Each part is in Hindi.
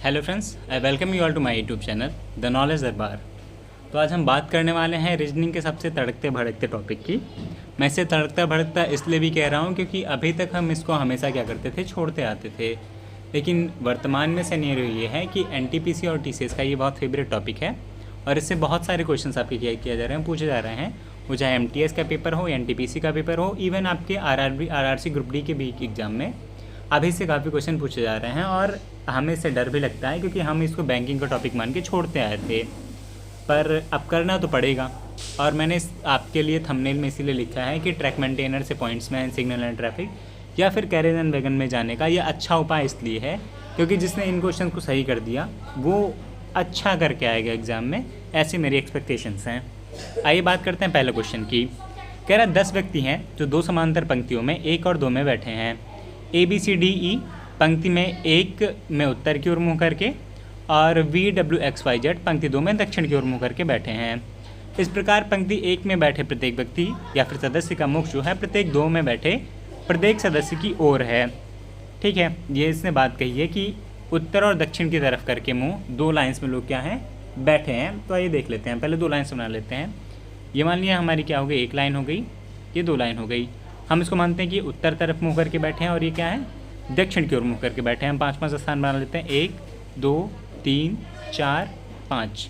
Hello friends, I welcome you all to my YouTube channel the Knowledge Darbar. तो आज हम बात करने वाले हैं रीजनिंग के सबसे तड़कते भड़कते टॉपिक की। मैं इसे तड़कता भड़कता इसलिए भी कह रहा हूँ क्योंकि अभी तक हम इसको हमेशा क्या करते थे, छोड़ते आते थे। लेकिन वर्तमान में सिनेरियो ये है कि एनटीपीसी और टीसीएस का ये बहुत फेवरेट टॉपिक है और इससे बहुत सारे क्वेश्चन आपके किया जा रहे हैं, पूछे जा रहे हैं। वो चाहे एमटीएस का पेपर हो, एनटीपीसी का पेपर हो, इवन आपके आरआरसी ग्रुप डी के भी एग्ज़ाम में अभी से काफ़ी क्वेश्चन पूछे जा रहे हैं। और हमें इससे डर भी लगता है क्योंकि हम इसको बैंकिंग का टॉपिक मान के छोड़ते आए थे, पर अब करना तो पड़ेगा। और मैंने आपके लिए थंबनेल में इसीलिए लिखा है कि ट्रैक मेंटेनर से पॉइंट्समैन, सिग्नल एंड ट्रैफिक या फिर कैरियर एंड वैगन में जाने का यह अच्छा उपाय इसलिए है क्योंकि जिसने इन क्वेश्चन को सही कर दिया वो अच्छा करके आएगा एग्ज़ाम में, ऐसी मेरी एक्सपेक्टेशंस हैं। आइए बात करते हैं पहले क्वेश्चन की। कह रहा 10 व्यक्ति हैं जो दो समांतर पंक्तियों में 1 और 2 में बैठे हैं। ABCDE पंक्ति में 1 में उत्तर की ओर मुँह करके और VWXYZ पंक्ति 2 में दक्षिण की ओर मुँह करके बैठे हैं। इस प्रकार पंक्ति 1 में बैठे प्रत्येक व्यक्ति या फिर सदस्य का मुख जो है प्रत्येक 2 में बैठे प्रत्येक सदस्य की ओर है। ठीक है, ये इसने बात कही है कि उत्तर और दक्षिण की तरफ करके मुँह 2 लाइन्स में लोग क्या हैं, बैठे हैं। तो आइए देख लेते हैं, पहले 2 लाइन्स बना लेते हैं। ये मान लिया हमारी क्या हो गई, 1 लाइन हो गई, ये 2 लाइन हो गई। हम इसको मानते हैं कि उत्तर तरफ मुँह करके बैठे हैं और ये क्या है, दक्षिण की ओर मुँह करके बैठे हैं। हम 5-5 स्थान बना लेते हैं, 1 2 3 4 5।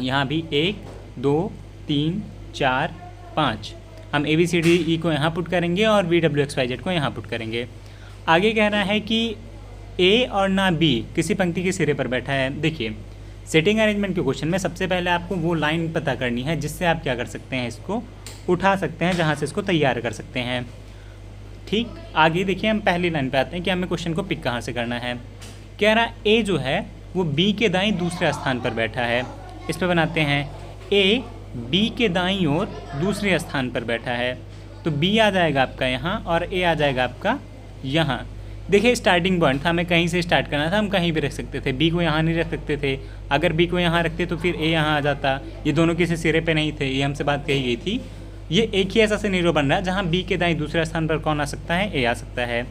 यहाँ भी 1 2 3 4 5। हम ABCDE को यहाँ पुट करेंगे और VWXYZ को यहाँ पुट करेंगे। आगे कह रहा है कि A और ना B किसी पंक्ति के सिरे पर बैठा है। देखिए, सेटिंग अरेंजमेंट के क्वेश्चन में सबसे पहले आपको वो लाइन पता करनी है जिससे आप क्या कर सकते हैं, इसको उठा सकते हैं, जहाँ से इसको तैयार कर सकते हैं। ठीक, आगे देखिए हम पहली लाइन पे आते हैं कि हमें क्वेश्चन को पिक कहाँ से करना है। कह रहा A जो है वो B के दाईं दूसरे स्थान पर बैठा है। इस पर बनाते हैं A B के दाईं ओर दूसरे स्थान पर बैठा है, तो B आ जाएगा आपका यहाँ और A आ जाएगा आपका यहाँ। देखिए, स्टार्टिंग पॉइंट था, हमें कहीं से स्टार्ट करना था, हम कहीं भी रख सकते थे। B को यहाँ नहीं रख सकते थे, अगर B को यहाँ रखते तो फिर A यहाँ आ जाता। ये दोनों किसी सिरे पे नहीं थे, ये हमसे बात कही गई थी। ये एक ही ऐसा सिनेरियो बन रहा है जहाँ B के दाईं दूसरे स्थान पर कौन आ सकता है, A आ सकता है।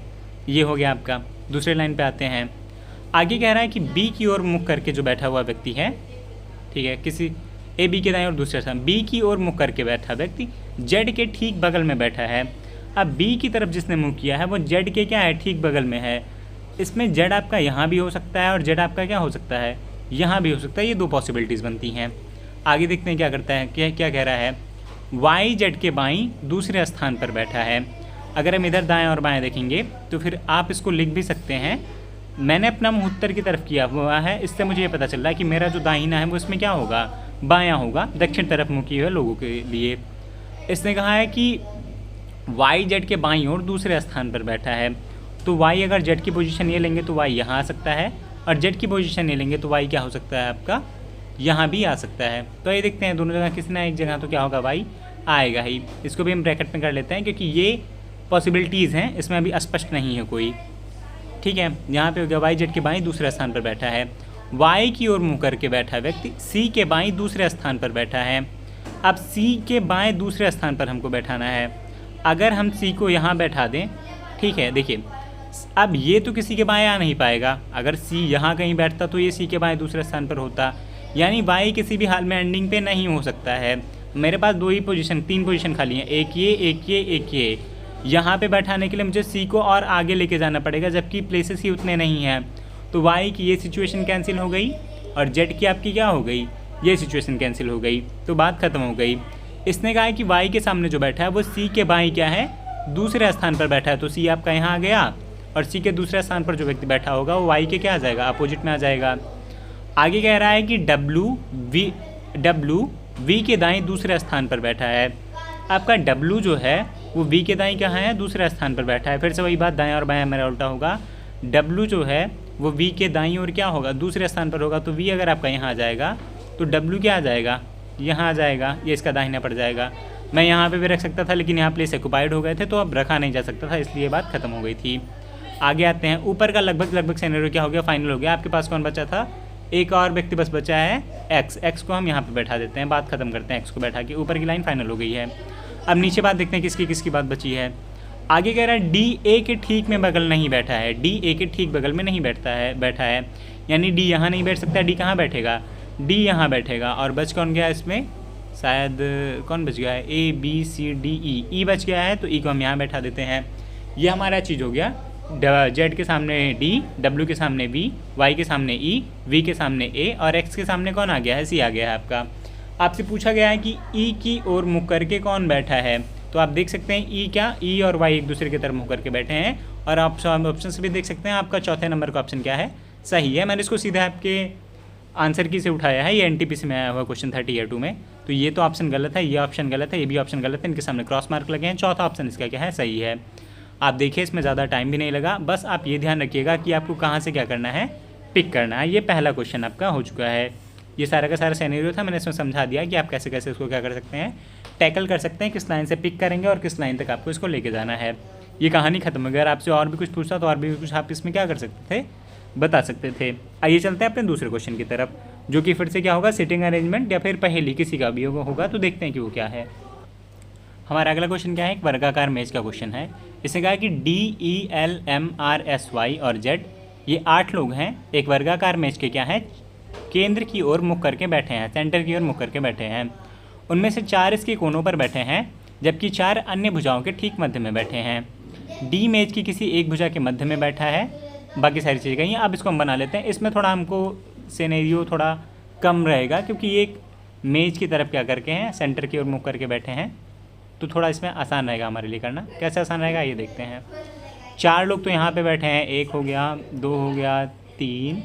ये हो गया आपका। दूसरे लाइन पे आते हैं। आगे कह रहा है कि B की ओर मुख करके जो बैठा हुआ व्यक्ति है, ठीक है, किसी AB के दाईं और दूसरे स्थान B की ओर मुख करके बैठा व्यक्ति Z के ठीक बगल में बैठा है। अब B की तरफ जिसने मुँह किया है वो Z के क्या है, ठीक बगल में है। इसमें Z आपका यहाँ भी हो सकता है और Z आपका क्या हो सकता है, यहाँ भी हो सकता है। ये 2 पॉसिबिलिटीज़ बनती हैं। आगे देखते हैं क्या करता है, क्या कह रहा है। YZ के बाईं दूसरे स्थान पर बैठा है। अगर हम इधर दाएं और बाएं देखेंगे तो फिर आप इसको लिख भी सकते हैं। मैंने अपना मुँह उत्तर की तरफ किया हुआ है, इससे मुझे ये पता चल रहा है कि मेरा जो दाहिना है वो इसमें क्या होगा, बायां होगा, दक्षिण तरफ मुँह किए हुए लोगों के लिए। इसने कहा है कि YZ के बाईं ओर दूसरे स्थान पर बैठा है, तो Y अगर Z की पोजीशन ये लेंगे तो Y यहाँ आ सकता है और Z की पोजीशन ये लेंगे तो Y क्या हो सकता है आपका, यहाँ भी आ सकता है। तो ये देखते हैं दोनों जगह किसी ना एक जगह तो क्या होगा, Y आएगा ही। इसको भी हम ब्रैकेट में कर लेते हैं क्योंकि ये पॉसिबिलिटीज़ हैं, इसमें अभी स्पष्ट नहीं है कोई। ठीक है, यहाँ पे हो गया YZ के बाईं दूसरे स्थान पर बैठा है। Y की ओर मुँह करके बैठा व्यक्ति C के बाईं दूसरे स्थान पर बैठा है। अब C के बाएँ दूसरे स्थान पर हमको बैठाना है। अगर हम C को यहाँ बैठा दें, ठीक है, देखिए अब ये तो किसी के बाएँ आ नहीं पाएगा। अगर C यहाँ कहीं बैठता तो ये C के बाएँ दूसरे स्थान पर होता, यानी Y किसी भी हाल में एंडिंग पे नहीं हो सकता है। मेरे पास 3 पोजीशन खाली हैं, एक ये। यहाँ पे बैठाने के लिए मुझे C को और आगे लेके जाना पड़ेगा, जबकि प्लेसेस ही उतने नहीं हैं। तो Y की ये सिचुएशन कैंसिल हो गई और Z की आपकी क्या हो गई, ये सिचुएशन कैंसिल हो गई, तो बात खत्म हो गई। इसने कहा है कि Y के सामने जो बैठा है वो C के बाईं क्या है, दूसरे स्थान पर बैठा है, तो C आपका यहाँ आ गया और C के दूसरे स्थान पर जो व्यक्ति बैठा होगा वो Y के क्या आ जाएगा, अपोजिट में आ जाएगा। आगे कह रहा है कि W V के दाईं दूसरे स्थान पर बैठा है। आपका W जो है वो V के दाईं कहाँ है, दूसरे स्थान पर बैठा है। फिर से वही बात, दाएं और बाएं मेरा उल्टा होगा। W जो है वो V के दाईं और क्या होगा, दूसरे स्थान पर होगा, तो V अगर आपका यहाँ आ जाएगा तो W क्या आ जाएगा, यहाँ आ जाएगा, ये इसका दाहिना पड़ जाएगा। मैं यहाँ पे भी रख सकता था लेकिन यहाँ प्लेस ऑक्युपाइड हो गए थे तो अब रखा नहीं जा सकता था, इसलिए बात खत्म हो गई थी। आगे आते हैं, ऊपर का लगभग सिनेरियो क्या हो गया, फाइनल हो गया। आपके पास कौन बचा था, एक और व्यक्ति बस बचा है X को हम यहाँ पे बैठा देते हैं, बात खत्म करते हैं। X को बैठा के ऊपर की लाइन फाइनल हो गई है। अब नीचे बात देखते हैं किसकी बात बची है। आगे कह रहा है डी ए के ठीक में बगल नहीं बैठा है, डी ए के ठीक बगल में नहीं बैठा है, यानी डी यहाँ नहीं बैठ सकता, डी कहाँ बैठेगा, डी यहाँ बैठेगा। और बच कौन गया इसमें, शायद कौन बच गया है, A B C D E बच गया है, तो ई को हम यहाँ बैठा देते हैं। ये हमारा चीज़ हो गया, जेड के सामने डी, डब्ल्यू के सामने बी, वाई के सामने ई, वी के सामने ए और एक्स के सामने कौन आ गया है, सी आ गया है आपका। आपसे पूछा गया है कि ई की ओर मुख करके कौन बैठा है, तो आप देख सकते हैं ई क्या, ई और वाई एक दूसरे की तरफ मुख करके बैठे हैं। और आप ऑप्शन से भी देख सकते हैं आपका चौथे नंबर का ऑप्शन क्या है, सही है। मैंने इसको सीधा आपके आंसर की से उठाया है, ये NTPC में आया हुआ क्वेश्चन 30A2 में। तो ये तो ऑप्शन गलत है, ये ऑप्शन गलत है, ये भी ऑप्शन गलत है, इनके सामने क्रॉस मार्क लगे हैं। चौथा ऑप्शन इसका क्या है, सही है। आप देखिए इसमें ज़्यादा टाइम भी नहीं लगा, बस आप ये ध्यान रखिएगा कि आपको कहाँ से क्या करना है, पिक करना है। ये पहला क्वेश्चन आपका हो चुका है। ये सारा का सारा सिनेरियो था, मैंने इसमें समझा दिया कि आप कैसे कैसे इसको क्या कर सकते हैं, टैकल कर सकते हैं, किस लाइन से पिक करेंगे और किस लाइन तक आपको इसको लेके जाना है। ये कहानी खत्म हो गई। अगर आपसे और भी कुछ पूछता तो और भी कुछ आप इसमें क्या कर सकते थे, बता सकते थे। आइए चलते हैं अपने दूसरे क्वेश्चन की तरफ, जो कि फिर से क्या होगा, सिटिंग अरेंजमेंट या फिर पहेली किसी का भी होगा। तो देखते हैं कि वो क्या है। हमारा अगला क्वेश्चन क्या है, एक वर्गाकार मेज का क्वेश्चन है। इसने कहा कि DELMRSY और Z ये 8 लोग हैं, एक वर्गाकार मेज के क्या है, केंद्र की ओर मुख करके बैठे हैं, सेंटर की ओर मुख करके बैठे हैं। उनमें से 4 इसके कोनों पर बैठे हैं, जबकि 4 अन्य भुजाओं के ठीक मध्य में बैठे हैं। डी मेज की किसी एक भुजा के मध्य में बैठा है, बाकी सारी चीज़ें कहीं। अब इसको हम बना लेते हैं। इसमें थोड़ा हमको सिनेरियो थोड़ा कम रहेगा, क्योंकि ये एक मेज की तरफ क्या करके हैं, सेंटर की ओर मुख करके बैठे हैं, तो थोड़ा इसमें आसान रहेगा हमारे लिए करना। कैसे आसान रहेगा ये देखते हैं। 4 लोग तो यहाँ पे बैठे हैं, 1 हो गया, 2 हो गया, 3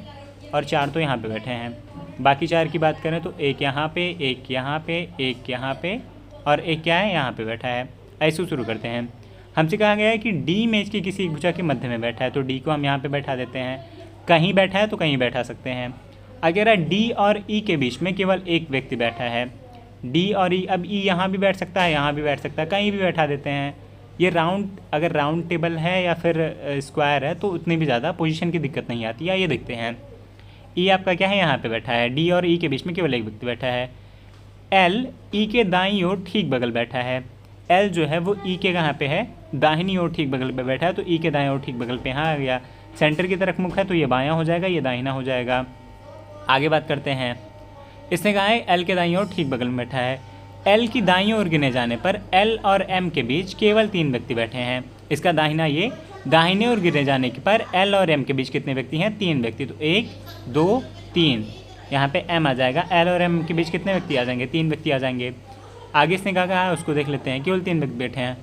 और 4 तो यहाँ पे बैठे हैं। बाकी 4 की बात करें तो 1 यहाँ पे, 1 यहाँ पे, 1 यहाँ पे और 1 क्या है, यहाँ पे बैठा है। ऐसे शुरू करते हैं। हमसे कहा गया है कि डी मेज की किसी एक भुजा के मध्य में बैठा है, तो डी को हम यहाँ पे बैठा देते हैं। कहीं बैठा है तो कहीं बैठा सकते हैं। अगर डी और ई के बीच में केवल एक व्यक्ति बैठा है, डी और ई, अब ई यहाँ भी बैठ सकता है, यहाँ भी बैठ सकता है, कहीं भी बैठा देते हैं। ये राउंड, अगर राउंड टेबल है या फिर स्क्वायर है तो उतनी भी ज़्यादा पोजीशन की दिक्कत नहीं आती है। ये देखते हैं, ई आपका क्या है, यहाँ पे बैठा है। डी और ई के बीच में केवल एक व्यक्ति बैठा है। एल ई के दाईं ओर ठीक बगल बैठा है। एल जो है वो ई के कहाँ पे है, दाहिनी ओर ठीक बगल पे बैठा है, तो ई के दाएं ओर ठीक बगल पे यहाँ आ गया। सेंटर की तरफ मुख है तो ये बायां हो जाएगा, ये दाहिना हो जाएगा। आगे बात करते हैं। इसने कहा है एल के दाईं ओर ठीक बगल में बैठा है। एल की दाईं ओर गिने जाने पर एल और एम के बीच केवल 3 व्यक्ति बैठे हैं। इसका दाहिना ये, दाहिने ओर गिने जाने पर एल और एम के बीच कितने व्यक्ति हैं, 3 व्यक्ति। तो 1 2 3, यहाँ पे एम आ जाएगा। एल और एम के बीच कितने व्यक्ति आ जाएंगे, 3 व्यक्ति आ जाएंगे। आगे इसने कहा है उसको देख लेते हैं, केवल 3 व्यक्ति बैठे हैं।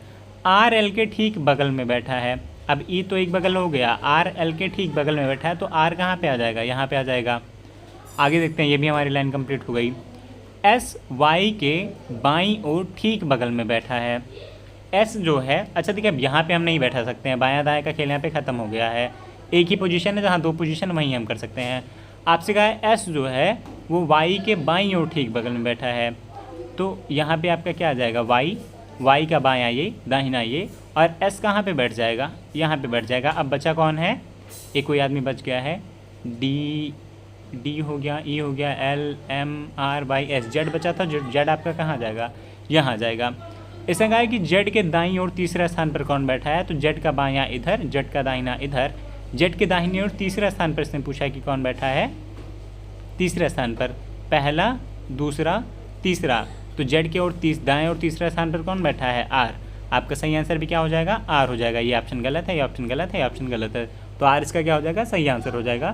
आर एल के ठीक बगल में बैठा है। अब ई तो एक बगल हो गया, आर एल के ठीक बगल में बैठा है, तो आर कहाँ पे आ जाएगा, यहाँ पे आ जाएगा। आगे देखते हैं, ये भी हमारी लाइन कंप्लीट हो गई। एस वाई के बाईं ओर ठीक बगल में बैठा है। एस जो है, अच्छा देखिए अब यहाँ पे हम नहीं बैठा सकते हैं, बायां दाएं का खेल यहाँ पे ख़त्म हो गया है। एक ही पोजीशन है, जहाँ 2 पोजीशन वहीं हम कर सकते हैं। आपसे कहा है एस जो है वो वाई के बाईं ओर ठीक बगल में बैठा है, तो यहाँ पे आपका क्या आ जाएगा, वाई, वाई का बायां ये, दाहिना ये, और एस कहाँ पे बैठ जाएगा, यहाँ पे बैठ जाएगा। अब बचा कौन है, एक कोई आदमी बच गया है, डी हो गया, ई हो गया, L M R Y S, Z बचा था। जेड आपका कहाँ जाएगा, यहाँ जाएगा। इसने कहा है कि जेड के दाईं ओर तीसरा स्थान पर कौन बैठा है, तो जेड का बायां इधर, जेड का दाहिना इधर। जेड के दाहिनी ओर तीसरा स्थान पर इसने पूछा है कि कौन बैठा है, तीसरे स्थान पर, पहला दूसरा तीसरा, तो जेड के ओर दाएं और तीसरा स्थान पर कौन बैठा है, आर। आपका सही आंसर भी क्या हो जाएगा, आर हो जाएगा। ये ऑप्शन गलत है, ये ऑप्शन गलत है, ये ऑप्शन गलत है, तो आर इसका क्या हो जाएगा, सही आंसर हो जाएगा।